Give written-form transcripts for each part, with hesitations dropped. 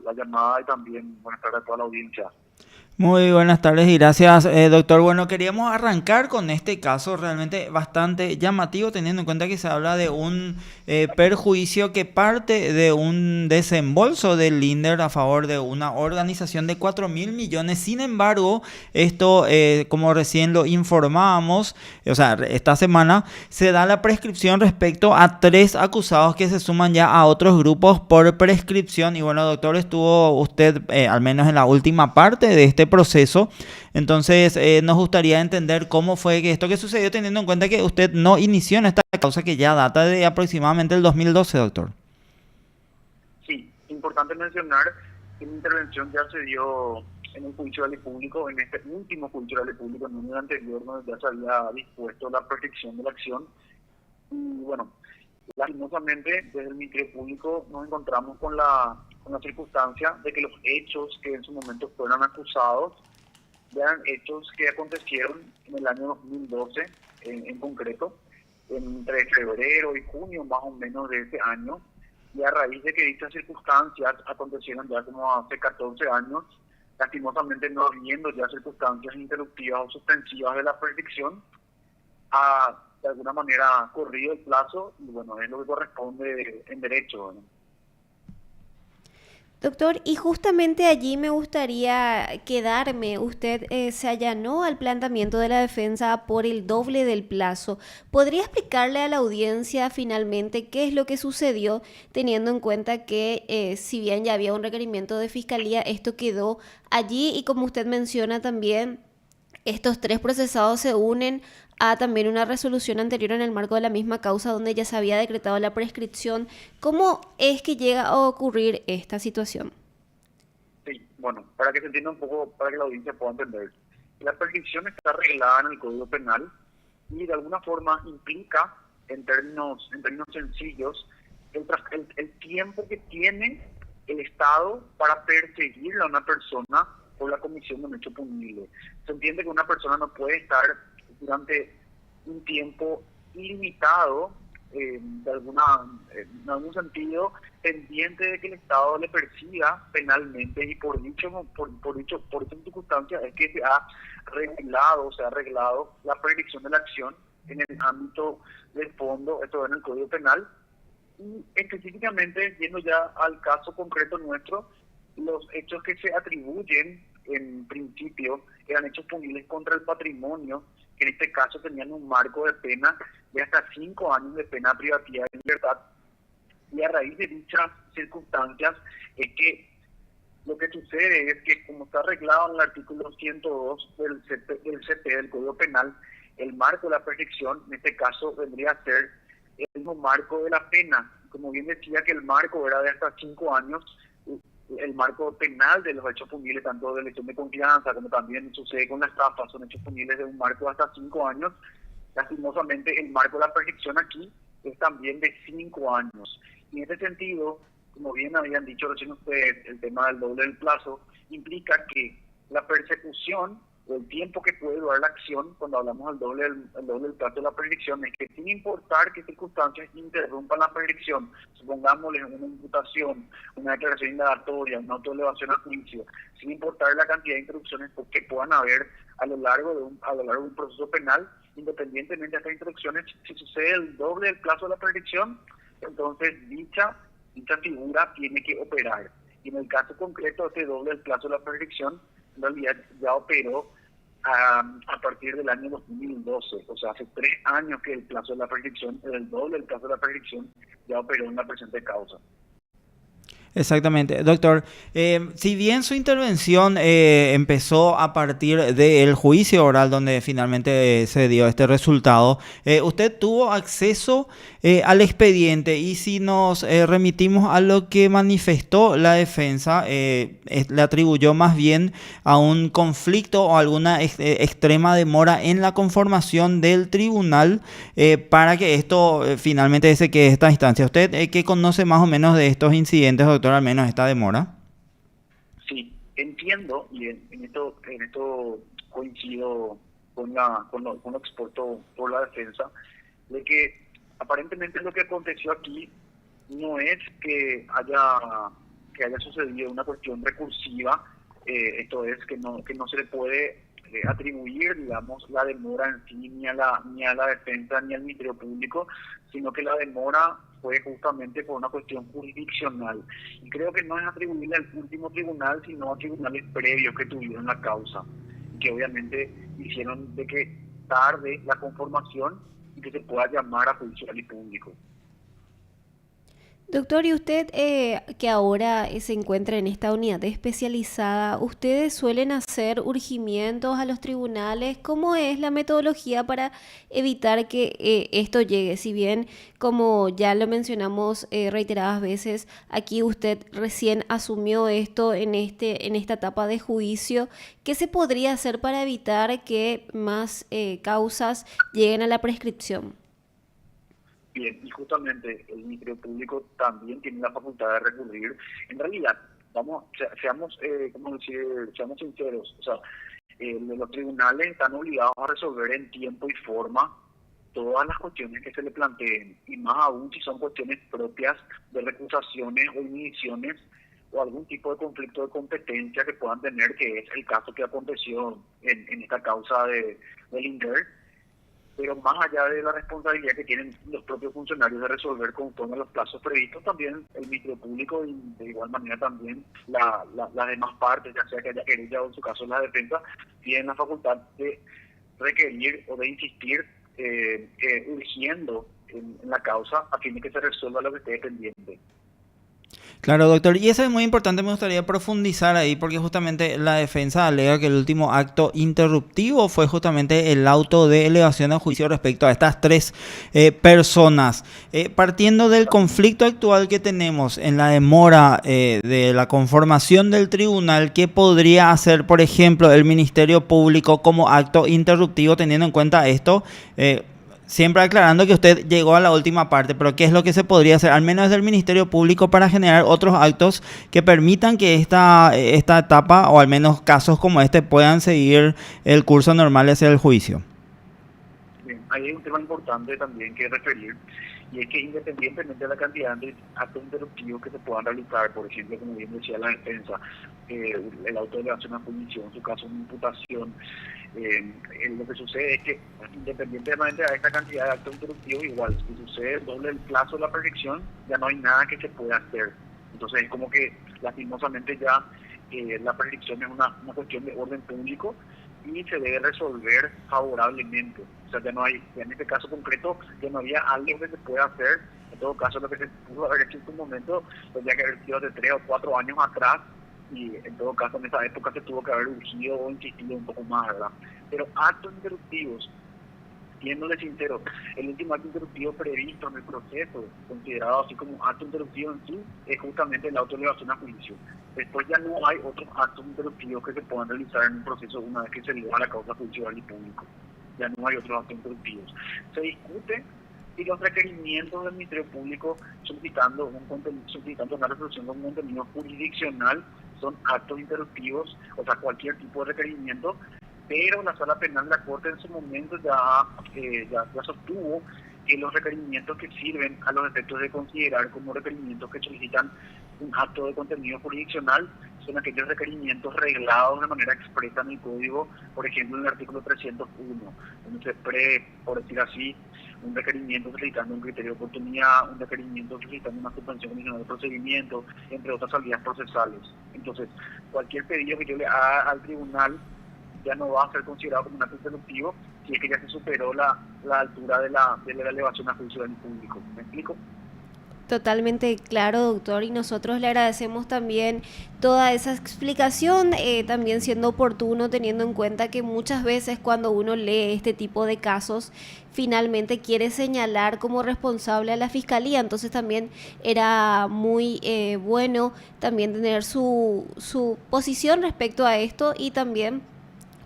la llamada y también buenas tardes a toda la audiencia. Muy buenas tardes y gracias, doctor. Bueno, queríamos arrancar con este caso realmente bastante llamativo, teniendo en cuenta que se habla de un perjuicio que parte de un desembolso del Linder a favor de una organización de 4.000 millones. Sin embargo, esto, como recién lo informábamos, o sea, esta semana se da la prescripción respecto a 3 acusados que se suman ya a otros grupos por prescripción. Y bueno, doctor, estuvo usted al menos en la última parte de este proceso. Entonces, nos gustaría entender cómo fue que esto que sucedió, teniendo en cuenta que usted no inició en esta causa que ya data de aproximadamente el 2012, doctor. Sí, importante mencionar que la intervención ya se dio en un juicio oral y público, en este último juicio oral y público, en el anterior, donde ya se había dispuesto la protección de la acción. Y bueno, lastimosamente, desde el Ministerio Público nos encontramos con la circunstancia de que los hechos que en su momento fueron acusados eran hechos que acontecieron en el año 2012, en concreto, entre febrero y junio más o menos de ese año, y a raíz de que dichas circunstancias acontecieron ya como hace 14 años, lastimosamente no habiendo ya circunstancias interruptivas o suspensivas de la prescripción, ha de alguna manera corrido el plazo y bueno, es lo que corresponde en derecho, ¿no? Doctor, y justamente allí me gustaría quedarme. Usted se allanó al planteamiento de la defensa por el doble del plazo. ¿Podría explicarle a la audiencia finalmente qué es lo que sucedió, teniendo en cuenta que si bien ya había un requerimiento de fiscalía, esto quedó allí y como usted menciona también, estos 3 procesados se unen a también una resolución anterior en el marco de la misma causa donde ya se había decretado la prescripción? ¿Cómo es que llega a ocurrir esta situación? Sí, bueno, para que se entienda un poco, para que la audiencia pueda entender. La prescripción está arreglada en el Código Penal y de alguna forma implica, en términos sencillos, el tiempo que tiene el Estado para perseguir a una persona por la comisión de un hecho punible. Se entiende que una persona no puede estar durante un tiempo ilimitado, en algún sentido, pendiente de que el Estado le persiga penalmente y por esta circunstancia es que se ha arreglado la prescripción de la acción en el ámbito del fondo, esto en el Código Penal, y específicamente, yendo ya al caso concreto nuestro, los hechos que se atribuyen en principio eran hechos punibles contra el patrimonio, que en este caso tenían un marco de pena de hasta 5 años de pena privativa de libertad. Y a raíz de dichas circunstancias es que lo que sucede es que, como está arreglado en el artículo 102 del CP, del Código Penal, el marco de la prescripción, en este caso, vendría a ser el mismo marco de la pena. Como bien decía que el marco era de hasta 5 años, el marco penal de los hechos punibles, tanto de elección de confianza como también sucede con la estafa, son hechos punibles de un marco de hasta 5 años. Lastimosamente, el marco de la prescripción aquí es también de 5 años. Y en este sentido, como bien habían dicho recién ustedes, el tema del doble del plazo implica que la persecución o el tiempo que puede durar la acción, cuando hablamos el doble del plazo de la prescripción, es que sin importar qué circunstancias interrumpan la prescripción, supongámosle una imputación, una declaración indagatoria, una autoelevación a juicio, sin importar la cantidad de interrupciones que puedan haber a lo largo de un proceso penal, independientemente de estas interrupciones, si sucede el doble del plazo de la prescripción, entonces dicha figura tiene que operar. Y en el caso concreto, este doble del plazo de la prescripción, en realidad ya operó a partir del año 2012, o sea, hace 3 años que el plazo de la prescripción, el doble del plazo de la prescripción, ya operó en la presente causa. Exactamente, doctor. Si bien su intervención empezó a partir del juicio oral donde finalmente se dio este resultado, usted tuvo acceso al expediente y si nos remitimos a lo que manifestó la defensa, le atribuyó más bien a un conflicto o alguna extrema demora en la conformación del tribunal para que esto finalmente se quede esta instancia. ¿Usted qué conoce más o menos de estos incidentes, doctor, al menos esta demora? Sí, entiendo, y en esto coincido con lo expuesto por la defensa, de que aparentemente lo que aconteció aquí no es que haya que haya sucedido una cuestión recursiva, esto es que no se le puede atribuir, digamos, la demora en sí ni a la defensa ni al Ministerio Público, sino que la demora fue justamente por una cuestión jurisdiccional. Y creo que no es atribuirle al último tribunal, sino a tribunales previos que tuvieron la causa, y que obviamente hicieron de que tarde la conformación y que se pueda llamar a juicio oral y público. Doctor, y usted que ahora se encuentra en esta unidad especializada, ¿ustedes suelen hacer urgimientos a los tribunales? ¿Cómo es la metodología para evitar que esto llegue? Si bien, como ya lo mencionamos reiteradas veces, aquí usted recién asumió esto en esta etapa de juicio, ¿qué se podría hacer para evitar que más causas lleguen a la prescripción? Bien, y justamente el Ministerio Público también tiene la facultad de recurrir. En realidad, seamos sinceros, o sea, los tribunales están obligados a resolver en tiempo y forma todas las cuestiones que se le planteen, y más aún si son cuestiones propias de recusaciones o inhibiciones o algún tipo de conflicto de competencia que puedan tener, que es el caso que aconteció en esta causa del INDER. Pero más allá de la responsabilidad que tienen los propios funcionarios de resolver conforme a los plazos previstos, también el Ministerio Público y de igual manera también las demás partes, ya sea que haya querella o en su caso la defensa, tienen la facultad de requerir o de insistir urgiendo en la causa a fin de que se resuelva lo que esté pendiente. Claro, doctor, y eso es muy importante, me gustaría profundizar ahí porque justamente la defensa alega que el último acto interruptivo fue justamente el auto de elevación a juicio respecto a estas tres personas. Partiendo del conflicto actual que tenemos en la demora de la conformación del tribunal, ¿qué podría hacer, por ejemplo, el Ministerio Público como acto interruptivo teniendo en cuenta esto? Siempre aclarando que usted llegó a la última parte, pero ¿qué es lo que se podría hacer, al menos desde el Ministerio Público, para generar otros actos que permitan que esta etapa, o al menos casos como este, puedan seguir el curso normal hacia el juicio? Bien, hay un tema importante también que referir, y es que independientemente de la cantidad de actos interruptivos que se puedan realizar, por ejemplo, como bien decía la defensa, el auto de elevación a juicio, en su caso una imputación, lo que sucede es que independientemente de esta cantidad de actos interruptivos, igual, si sucede el doble del plazo de la prescripción, ya no hay nada que se pueda hacer. Entonces es como que lastimosamente ya la prescripción es una cuestión de orden público y se debe resolver favorablemente. O sea, ya no hay, en este caso concreto, ya no había algo que se pueda hacer. En todo caso, lo que se pudo haber hecho en su momento tendría que haber sido de 3 o 4 años atrás, y en todo caso en esa época se tuvo que haber urgido o insistido un poco más, ¿verdad? Pero actos interruptivos, siéndole sincero, el último acto interruptivo previsto en el proceso, considerado así como acto interruptivo en sí, es justamente la autoelevación a juicio. Después ya no hay otros actos interruptivos que se puedan realizar en un proceso una vez que se eleva la causa judicial y público. Ya no hay otros actos interruptivos. Se discute si los requerimientos del Ministerio Público solicitando una resolución con contenido jurisdiccional son actos interruptivos, o sea, cualquier tipo de requerimiento, pero la Sala Penal de la Corte en su momento ya sostuvo que los requerimientos que sirven a los efectos de considerar como requerimientos que solicitan un acto de contenido jurisdiccional son aquellos requerimientos reglados de manera expresa en el Código, por ejemplo en el artículo 301, donde se por decir así, un requerimiento solicitando un criterio de oportunidad, un requerimiento solicitando una suspensión condicional de procedimiento, entre otras salidas procesales. Entonces, cualquier pedido que yo le haga al tribunal ya no va a ser considerado como un acto interruptivo si es que ya se superó la altura de la elevación a juicio del público. ¿Me explico? Totalmente claro, doctor, y nosotros le agradecemos también toda esa explicación, también siendo oportuno, teniendo en cuenta que muchas veces cuando uno lee este tipo de casos, finalmente quiere señalar como responsable a la fiscalía, entonces también era muy bueno también tener su posición respecto a esto y también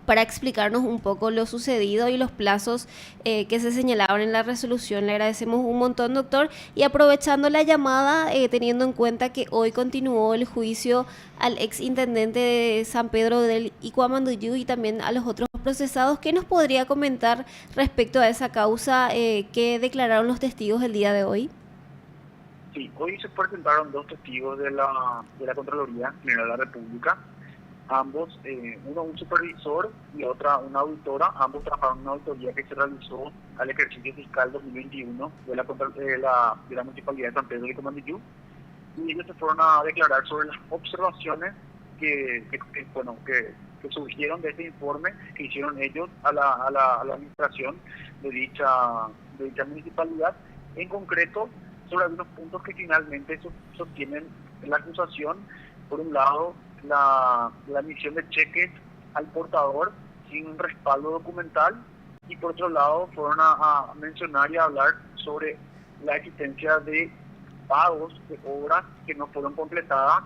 para explicarnos un poco lo sucedido y los plazos que se señalaban en la resolución. Le agradecemos un montón, doctor. Y aprovechando la llamada, teniendo en cuenta que hoy continuó el juicio al ex intendente de San Pedro del Icuamanduyú y también a los otros procesados, ¿qué nos podría comentar respecto a esa causa que declararon los testigos el día de hoy? Sí, hoy se presentaron dos testigos de la Contraloría General de la República, ambos, uno un supervisor y otra una auditora, ambos trabajaron en una auditoría que se realizó al ejercicio fiscal 2021 de la Municipalidad de San Pedro de Comandillú, y ellos se fueron a declarar sobre las observaciones que surgieron de este informe que hicieron ellos a la administración de dicha municipalidad, en concreto sobre algunos puntos que finalmente sostienen la acusación. Por un lado, la emisión de cheques al portador sin un respaldo documental, y por otro lado fueron a mencionar y a hablar sobre la existencia de pagos de obras que no fueron completadas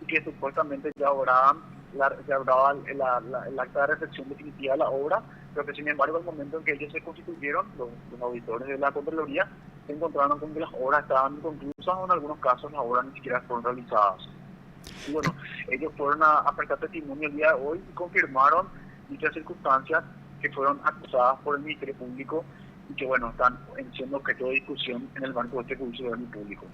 y que supuestamente ya obraban el acta de recepción definitiva de la obra, pero que sin embargo al momento en que ellos se constituyeron, los auditores de la Contraloría, se encontraron con que las obras estaban inconclusas, o en algunos casos las obras ni siquiera fueron realizadas. Y bueno, ellos fueron a prestar testimonio el día de hoy y confirmaron dichas circunstancias que fueron acusadas por el Ministerio Público y que bueno, están siendo objeto de discusión en el marco de este juicio de orden público.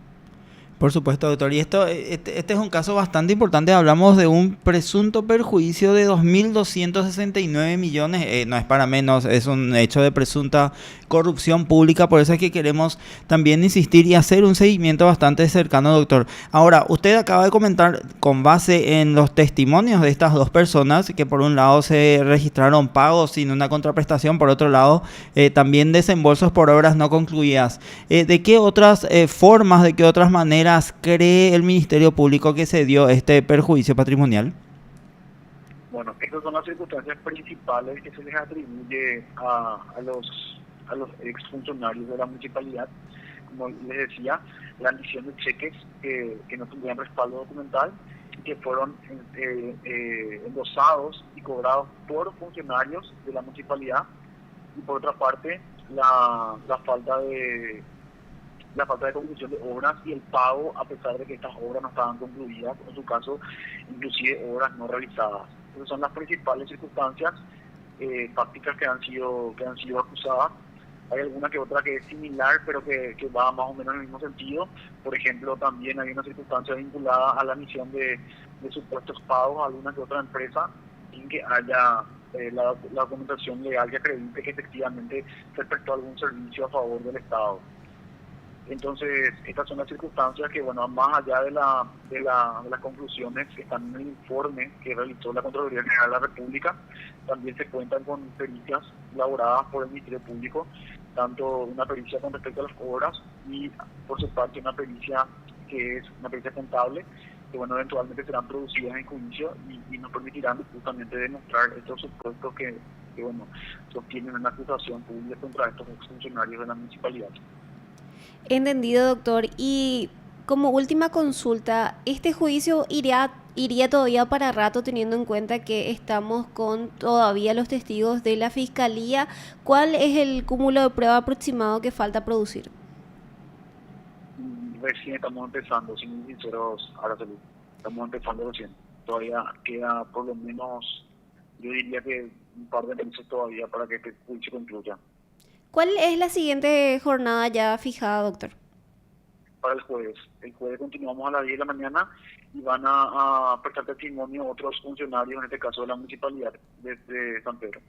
Por supuesto, doctor. Y este es un caso bastante importante. Hablamos de un presunto perjuicio de 2.269 millones. No es para menos, es un hecho de presunta corrupción pública. Por eso es que queremos también insistir y hacer un seguimiento bastante cercano, doctor. Ahora, usted acaba de comentar, con base en los testimonios de estas dos personas, que por un lado se registraron pagos sin una contraprestación, por otro lado también desembolsos por obras no concluidas. ¿De qué otras formas, de qué otras maneras cree el Ministerio Público que se dio este perjuicio patrimonial? Bueno, estas son las circunstancias principales que se les atribuye a los exfuncionarios de la municipalidad. Como les decía, la emisión de cheques que no tuvieran respaldo documental y que fueron endosados y cobrados por funcionarios de la municipalidad, y por otra parte la falta de conclusión de obras y el pago a pesar de que estas obras no estaban concluidas, en su caso inclusive obras no realizadas. Entonces son las principales circunstancias fácticas que han sido acusadas. Hay alguna que otra que es similar, pero que va más o menos en el mismo sentido. Por ejemplo, también hay una circunstancia vinculada a la emisión de supuestos pagos a alguna que otra empresa sin que haya la documentación legal que acredite que efectivamente se prestó algún servicio a favor del Estado. Entonces, estas son las circunstancias que, bueno, más allá de las conclusiones que están en el informe que realizó la Contraloría General de la República, también se cuentan con pericias elaboradas por el Ministerio Público, tanto una pericia con respecto a las obras y, por su parte, una pericia que es una pericia contable, que, bueno, eventualmente serán producidas en juicio y nos permitirán justamente demostrar estos supuestos que bueno, sostienen una acusación pública contra estos funcionarios de la municipalidad. Entendido, doctor. Y como última consulta, ¿este juicio iría todavía para rato, teniendo en cuenta que estamos con todavía los testigos de la Fiscalía? ¿Cuál es el cúmulo de prueba aproximado que falta producir? Recién estamos empezando, sin sinceros, Araceli. Estamos empezando recién. Todavía queda por lo menos, yo diría que un par de meses todavía para que este juicio concluya. ¿Cuál es la siguiente jornada ya fijada, doctor? Para el jueves. El jueves continuamos a las 10 de la mañana y van a prestar testimonio otros funcionarios, en este caso de la municipalidad de San Pedro.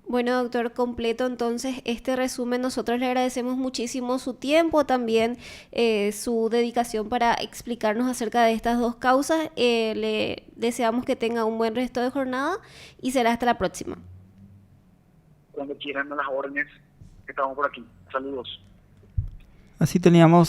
Bueno, doctor, completo entonces este resumen. Nosotros le agradecemos muchísimo su tiempo, también su dedicación para explicarnos acerca de estas dos causas. Le deseamos que tenga un buen resto de jornada y será hasta la próxima. Cuando quieran, a las órdenes, estamos por aquí. Saludos. Así teníamos